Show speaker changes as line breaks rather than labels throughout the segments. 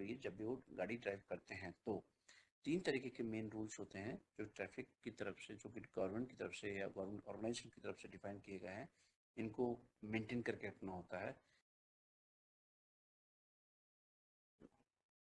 रही है जब भी वो गाड़ी ड्राइव करते हैं। तो 3 तरीके के मेन रूल्स होते हैं जो ट्रैफिक की तरफ से, जो कि गवर्नमेंट की तरफ से या गवर्नमेंट ऑर्गेनाइजेशन की तरफ से डिफाइन किए गए हैं, इनको मेंटेन करके रखना होता है।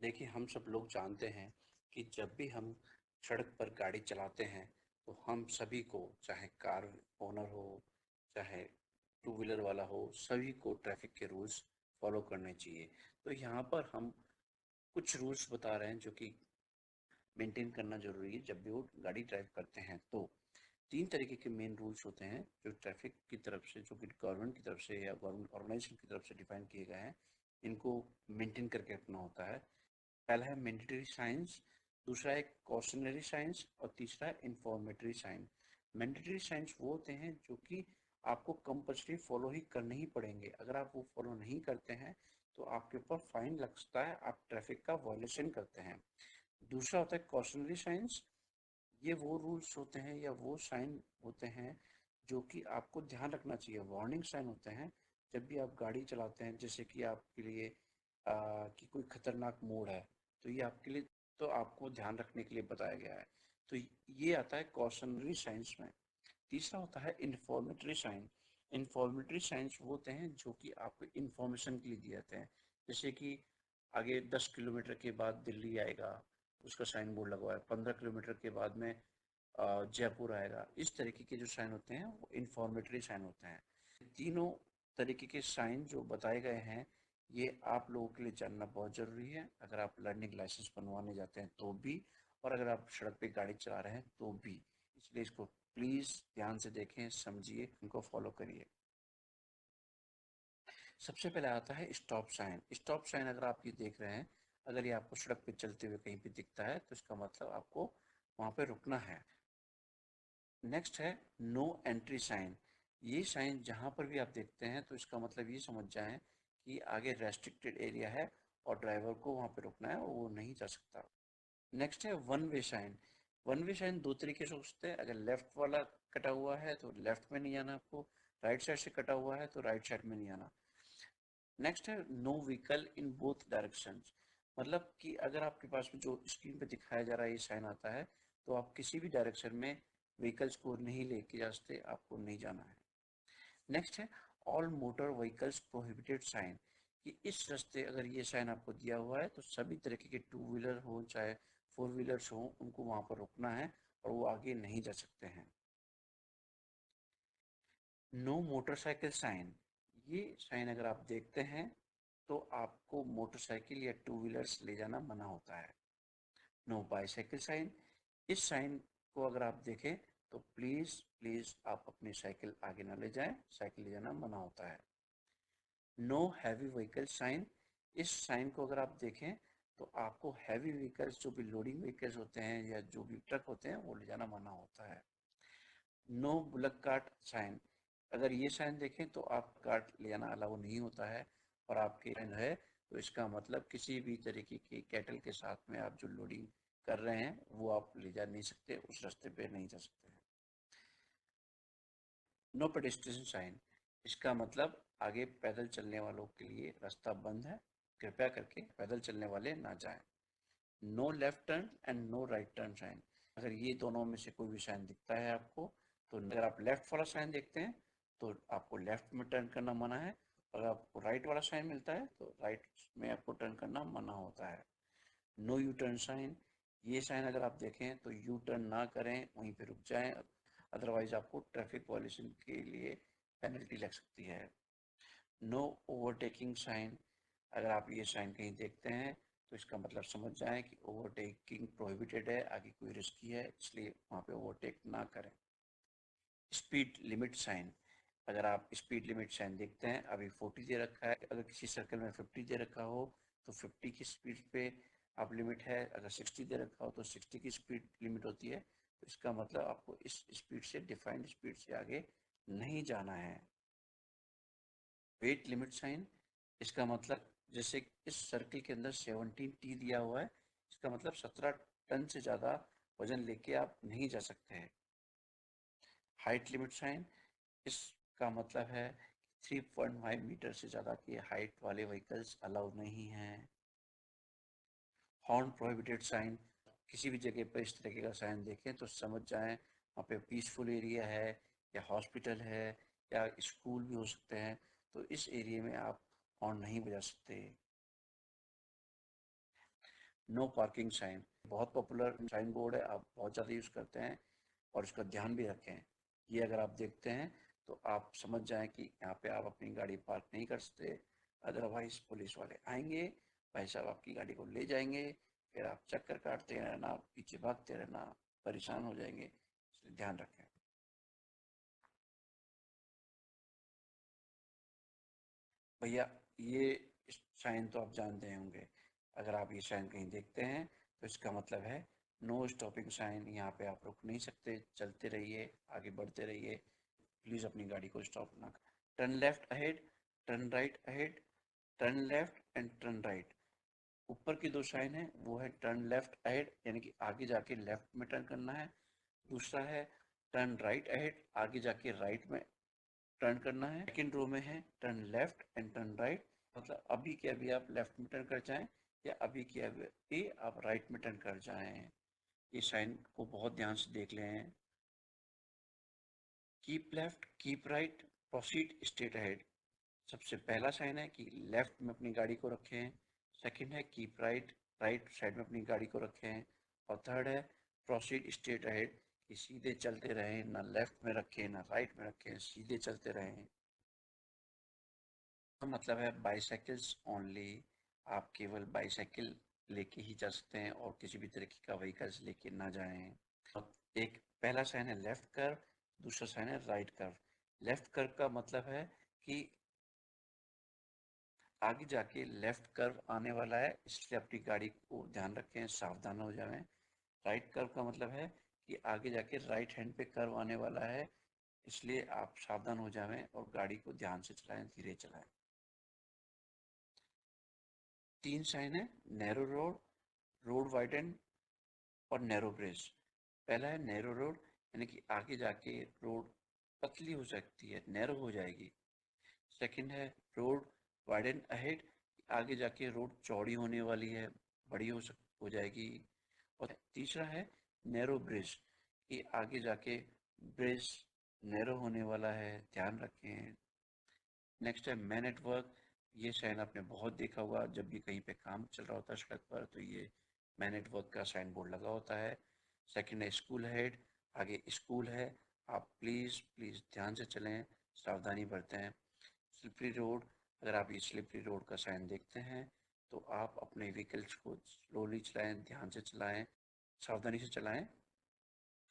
देखिए, हम सब लोग जानते हैं कि जब भी हम सड़क पर गाड़ी चलाते हैं तो हम सभी को, चाहे कार ओनर हो, चाहे टू व्हीलर वाला हो, सभी को ट्रैफिक के रूल्स फॉलो करने चाहिए। तो यहाँ पर हम कुछ रूल्स बता रहे हैं जो कि मेंटेन करना जरूरी है जब भी वो गाड़ी ड्राइव करते हैं। तो 3 तरीके के मेन रूल्स होते हैं जो ट्रैफिक की तरफ से, जो कि गवर्नमेंट की तरफ से या गवर्नमेंट ऑर्गेनाइजेशन की तरफ से डिफाइन किए गए हैं, इनको मेंटेन करके रखना होता है। पहला है मैंडेटरी साइंस, दूसरा है कॉशनरी साइंस और तीसरा है इंफॉर्मेटरी साइन। मैंडेटरी साइंस वो होते हैं जो कि आपको कंपल्सरी फॉलो ही करने ही पड़ेंगे। अगर आप वो फॉलो नहीं करते हैं तो आपके ऊपर फाइन लग सकता है, आप ट्रैफिक का वायलेशन करते हैं। दूसरा होता है कॉशनरी साइंस। ये वो रूल्स होते हैं या वो साइन होते हैं जो कि आपको ध्यान रखना चाहिए, वार्निंग साइन होते हैं जब भी आप गाड़ी चलाते हैं। जैसे कि आपके लिए कि कोई खतरनाक मोड़ है, तो ये आपके लिए, तो आपको ध्यान रखने के लिए बताया गया है। तो ये आता है कॉशनरी साइंस में। तीसरा होता है इंफॉर्मेटरी साइन। इंफॉर्मेटरी साइंस वो होते हैं जो कि आपको इंफॉर्मेशन के लिए दिए जाते हैं। जैसे कि आगे 10 किलोमीटर के बाद दिल्ली आएगा, उसका साइन बोर्ड लगा हुआ है। 15 किलोमीटर के बाद में जयपुर आएगा। इस तरीके के जो साइन होते हैं वो इंफॉर्मेटरी साइन होते हैं। तीनों तरीके के साइन जो बताए गए हैं, ये आप लोगों के लिए जानना बहुत ज़रूरी है, अगर आप लर्निंग लाइसेंस बनवाने जाते हैं तो भी, और अगर आप सड़क पे गाड़ी चला रहे हैं तो भी। इसलिए इसको प्लीज़ ध्यान से देखें, समझिए, इनको फॉलो करिए। सबसे पहले आता है स्टॉप साइन। स्टॉप साइन अगर आप ये देख रहे हैं, अगर ये आपको सड़क पे चलते हुए कहीं पे दिखता है तो इसका मतलब आपको वहाँ पे रुकना है। नेक्स्ट है नो एंट्री साइन। ये साइन जहाँ पर भी आप देखते हैं तो इसका मतलब ये समझ जाएं कि आगे रेस्ट्रिक्टेड एरिया है और ड्राइवर को वहाँ पे रुकना है और वो नहीं जा सकता। नेक्स्ट है one way sign. One way sign दो तरीके से हो सकते हैं। अगर लेफ्ट वाला कटा हुआ है तो लेफ्ट में नहीं आना आपको, राइट साइड से कटा हुआ है तो राइट साइड में नहीं आना। नेक्स्ट है no vehicle in both directions. मतलब कि अगर आपके पास में जो स्क्रीन पे दिखाया जा रहा है ये साइन आता है, तो आप किसी भी डायरेक्शन में व्हीकल्स को नहीं लेके जा सकते, आपको नहीं जाना है। नेक्स्ट है all motor vehicles prohibited sign. कि इस रास्ते अगर ये साइन आपको दिया हुआ है तो सभी तरीके के टू व्हीलर हो चाहे फोर व्हीलर्स हो, उनको वहां पर रुकना है और वो आगे नहीं जा सकते हैं। No motorcycle sign. ये साइन अगर आप देखते हैं तो आपको मोटरसाइकिल या टू व्हीलर्स ले जाना मना होता है। No bicycle sign. इस साइन को अगर आप देखें तो प्लीज प्लीज आप अपनी साइकिल आगे ना ले जाएं, साइकिल ले जाना मना होता है। No heavy vehicle sign. इस साइन को अगर आप देखें तो आपको हैवी व्हीकल्स, जो भी लोडिंग व्हीकल्स होते हैं या जो भी ट्रक होते हैं, वो ले जाना मना होता है। No bullock cart sign. अगर ये साइन देखें तो आप कार्ट ले जाना अलाउ नहीं होता है, और आपके साइन है तो इसका मतलब किसी भी तरीके की कैटल के साथ में आप जो लोडिंग कर रहे हैं वो आप ले जा नहीं सकते, उस रास्ते पे नहीं जा सकते हैं। No pedestrian sign. इसका मतलब आगे पैदल चलने वालों के लिए रास्ता बंद है, कृपया करके पैदल चलने वाले ना जाएं। No left turn and no right turn sign. अगर ये दोनों में से कोई भी साइन दिखता है आपको, तो अगर आप लेफ्ट वाला साइन देखते हैं तो आपको लेफ्ट में टर्न करना मना है, और अगर आपको राइट वाला साइन मिलता है तो राइट में आपको टर्न करना मना होता है। No U turn sign. ये साइन अगर आप देखें तो यू टर्न ना करें, वहीं पे रुक जाएं, अदरवाइज आपको ट्रैफिक वायलेशन के लिए पेनल्टी लग सकती है। No overtaking sign. अगर आप ये साइन कहीं देखते हैं तो इसका मतलब समझ जाएं कि ओवरटेकिंग प्रोहिबिटेड है, आगे कोई रिस्की है, इसलिए वहाँ पे ओवरटेक ना करें। Speed limit sign. अगर आप स्पीड लिमिट साइन देखते हैं, अभी 40 दे रखा है, अगर किसी सर्कल में 50 दे रखा हो तो 50 की स्पीड पे आप लिमिट है, अगर 60 दे रखा हो तो 60 की स्पीड लिमिट होती है। तो इसका मतलब आपको इस स्पीड से, डिफाइंड स्पीड से आगे नहीं जाना है। Weight limit sign. इसका मतलब जैसे इस सर्कल के अंदर 17T दिया हुआ है, इसका मतलब 17 टन से ज़्यादा वजन लेके आप नहीं जा सकते हैं। Height limit sign. इसका मतलब है 3.5 मीटर से ज़्यादा की हाइट वाले व्हीकल्स अलाउ नहीं हैं। हॉर्न प्रोहिबिटेड साइन, किसी भी जगह पर इस तरीके का साइन देखें तो समझ जाएं वहाँ पे पीसफुल एरिया है या हॉस्पिटल है या स्कूल भी हो सकते हैं, तो इस एरिया में आप हॉर्न नहीं बजा सकते। नो पार्किंग साइन बहुत पॉपुलर साइन बोर्ड है, आप बहुत ज़्यादा यूज़ करते हैं और इसका ध्यान भी रखें। ये अगर आप देखते हैं तो आप समझ जाएं कि यहाँ पे आप अपनी गाड़ी पार्क नहीं कर सकते, अदरवाइज पुलिस वाले आएंगे, भाई साहब आपकी गाड़ी को ले जाएंगे, फिर आप चक्कर काटते रहना, पीछे भागते रहना, परेशान हो जाएंगे, इसलिए ध्यान रखें। भैया ये साइन तो आप जानते होंगे, अगर आप ये साइन कहीं देखते हैं तो इसका मतलब है नो स्टॉपिंग साइन, यहाँ पे आप रुक नहीं सकते, चलते रहिए, आगे बढ़ते रहिए, प्लीज़ अपनी गाड़ी को स्टॉप ना करें। Turn left ahead, turn right ahead, turn left and turn right. ऊपर की दो साइन है वो है टर्न लेफ्ट अहेड यानी कि आगे जाके लेफ्ट में टर्न करना है, दूसरा है टर्न राइट अहेड, आगे जाके राइट में टर्न करना है। सेकेंड रो में है turn left and turn right, मतलब अभी के अभी आप लेफ्ट में टर्न कर जाएं या अभी के अभी आप राइट में टर्न कर जाएं। ये साइन को बहुत ध्यान से देख लें। Keep left, keep right, proceed straight ahead. सबसे पहला साइन है कि लेफ्ट में अपनी गाड़ी को रखें, सेकंड है कीप राइट, राइट साइड में अपनी गाड़ी को रखें, और थर्ड है प्रोसीड स्ट्रेट अहेड कि सीधे चलते रहें, ना लेफ्ट में रखें ना राइट में रखें, सीधे चलते रहें। तो मतलब है बाईसाइकिल्स ओनली, आप केवल बाईसाइकिल लेके ही जा सकते हैं और किसी भी तरीके का व्हीकल्स लेके ना जाएं। एक पहला साइन है लेफ्ट कर्व, दूसरा साइन है राइट कर्व। लेफ्ट कर्व का मतलब है कि आगे जाके लेफ्ट कर्व आने वाला है, इसलिए अपनी गाड़ी को ध्यान रखें, सावधान हो जाएं। राइट कर्व का मतलब है कि आगे जाके राइट हैंड पे कर्व आने वाला है, इसलिए आप सावधान हो जाएं और गाड़ी को ध्यान से चलाएं, धीरे चलाएं। तीन साइन है नैरो रोड, रोड वाइडन और नैरो ब्रिज। पहला है नैरो रोड यानी कि आगे जाके रोड पतली हो सकती है, नैरो हो जाएगी। सेकंड है रोड वाइडन अहेड, आगे जाके रोड चौड़ी होने वाली है, बड़ी हो जाएगी। और तीसरा है नैरो ब्रिज कि आगे जाके ब्रिज नैरो होने वाला है, ध्यान रखें। नेक्स्ट है मैन एट वर्क, ये साइन आपने बहुत देखा होगा, जब भी कहीं पे काम चल रहा होता है सड़क पर तो ये मैन एट वर्क का साइन बोर्ड लगा होता है। सेकंड है स्कूल हेड, आगे स्कूल है, आप प्लीज़ प्लीज़ ध्यान से चलें, सावधानी बरतें। स्लिपरी रोड, अगर आप ये स्लिपरी रोड का साइन देखते हैं तो आप अपने व्हीकल्स को स्लोली चलाएं, ध्यान से चलाएं, सावधानी से चलाएं,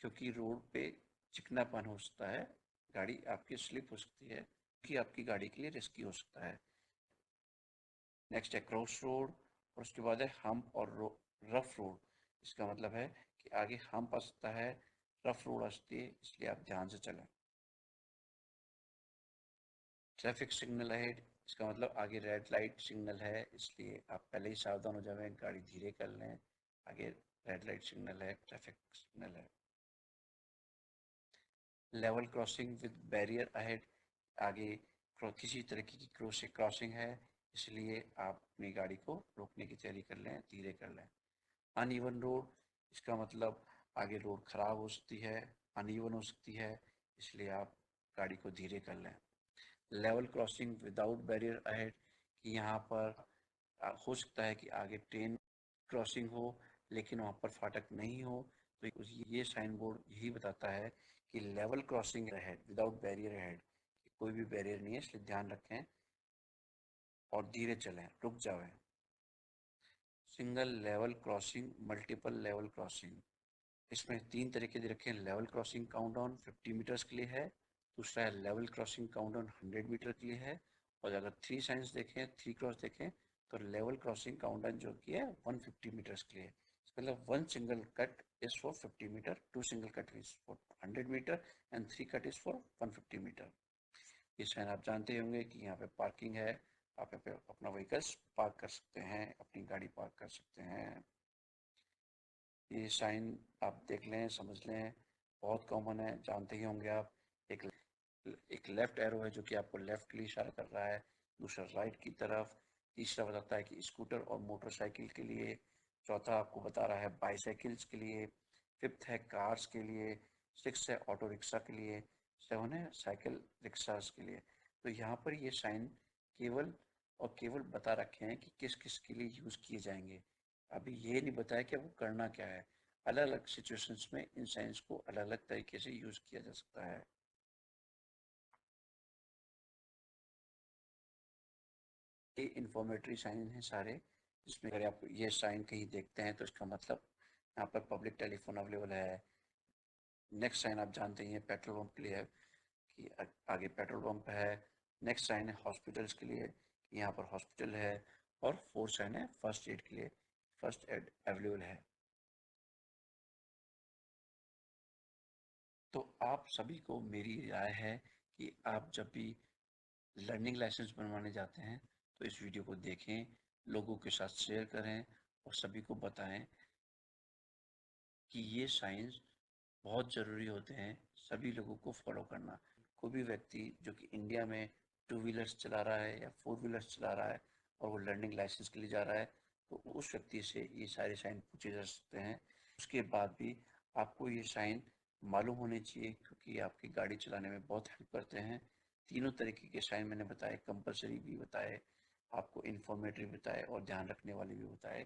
क्योंकि रोड पे चिकनापन हो सकता है, गाड़ी आपकी स्लिप हो सकती है, कि आपकी गाड़ी के लिए रिस्की हो सकता है। नेक्स्ट है क्रॉस रोड, और उसके बाद है हम्प और रफ रोड। इसका मतलब है कि आगे हम्प आ सकता है, रफ रोड आ सकती है, इसलिए आप ध्यान से चलें। ट्रैफिक सिग्नल अहेड, इसका मतलब आगे रेड लाइट सिग्नल है, इसलिए आप पहले ही सावधान हो जाएं, गाड़ी धीरे कर लें, आगे रेड लाइट सिग्नल है, ट्रैफिक सिग्नल है। Level crossing with barrier ahead, आगे किसी तरीके की क्रॉसिंग है, इसलिए आप अपनी गाड़ी को रोकने की तैयारी कर लें, धीरे कर लें। अनइवन रोड, इसका मतलब आगे रोड खराब हो सकती है, अनइवन हो सकती है, इसलिए आप गाड़ी को धीरे कर लें। Level crossing without barrier ahead, कि यहाँ पर हो सकता है कि आगे ट्रेन क्रॉसिंग हो लेकिन वहाँ पर फाटक नहीं हो, तो ये साइन बोर्ड यही बताता है कि लेवल क्रॉसिंग है विदाउट बैरियर है, कोई भी बैरियर नहीं है, इसलिए ध्यान रखें और धीरे चलें, रुक जाएं। Single level crossing, multiple level crossing, इसमें तीन तरीके दे रखे हैं। लेवल क्रॉसिंग काउंटडाउन 50 मीटर्स के लिए है, दूसरा है लेवल क्रॉसिंग काउंटडाउन 100 मीटर के लिए है, और अगर थ्री साइंस देखें, थ्री क्रॉस देखें तो लेवल क्रॉसिंग काउंटडाउन जो कि है 150 मीटर्स के लिए, मतलब one single cut is for 50 metre, two single cut is for 100 metre and three cut is for 150 metre. ये साइन आप जानते होंगे कि यहाँ पे पार्किंग है, आप यहाँ पे अपना व्हीकल्स पार्क कर सकते हैं, अपनी गाड़ी पार्क कर सकते हैं। ये साइन आप देख लें, समझ लें, बहुत कॉमन है, जानते ही होंगे आप। एक एक लेफ्ट एरो है जो कि आपको लेफ्ट के लिए इशारा कर रहा है, दूसरा राइट की तरफ, तीसरा बताता है कि स्कूटर और मोटरसाइकिल के लिए, चौथा आपको बता रहा है बाईसाइकिल्स के लिए, फिफ्थ है कार्स के लिए, सिक्स है ऑटो रिक्शा के लिए, सेवन है साइकिल रिक्शास के लिए। तो यहाँ पर ये साइन केवल और केवल बता रखे हैं कि किस किस के लिए यूज़ किए जाएंगे। अभी ये नहीं बताया कि वो करना क्या है। अलग अलग सिचुएशंस में इन साइंस को अलग अलग तरीके से यूज़ किया जा सकता है। ये इंफॉर्मेटरी साइन है सारे, जिसमें अगर आप ये साइन कहीं देखते हैं तो इसका मतलब यहाँ पर पब्लिक टेलीफोन अवेलेबल है। नेक्स्ट साइन आप जानते ही हैं पेट्रोल पंप के लिए है कि आगे पेट्रोल पंप है। नेक्स्ट साइन है हॉस्पिटल्स के लिए कि यहाँ पर हॉस्पिटल है। और फोर्थ साइन है फर्स्ट एड के लिए, फर्स्ट एड अवेलेबल है। तो आप सभी को मेरी राय है कि आप जब भी लर्निंग लाइसेंस बनवाने जाते हैं तो इस वीडियो को देखें, लोगों के साथ शेयर करें और सभी को बताएं कि ये साइंस बहुत ज़रूरी होते हैं सभी लोगों को फॉलो करना। कोई भी व्यक्ति जो कि इंडिया में टू व्हीलर्स चला रहा है या फोर व्हीलर्स चला रहा है और वो लर्निंग लाइसेंस के लिए जा रहा है तो उस व्यक्ति से ये सारे साइन पूछे जा सकते हैं। उसके बाद भी आपको ये साइन मालूम होने चाहिए क्योंकि आपकी गाड़ी चलाने में बहुत हेल्प करते हैं। तीनों तरीके के साइन मैंने बताए, कंपलसरी भी बताए, आपको इंफॉर्मेटरी बताए और ध्यान रखने वाले भी बताए।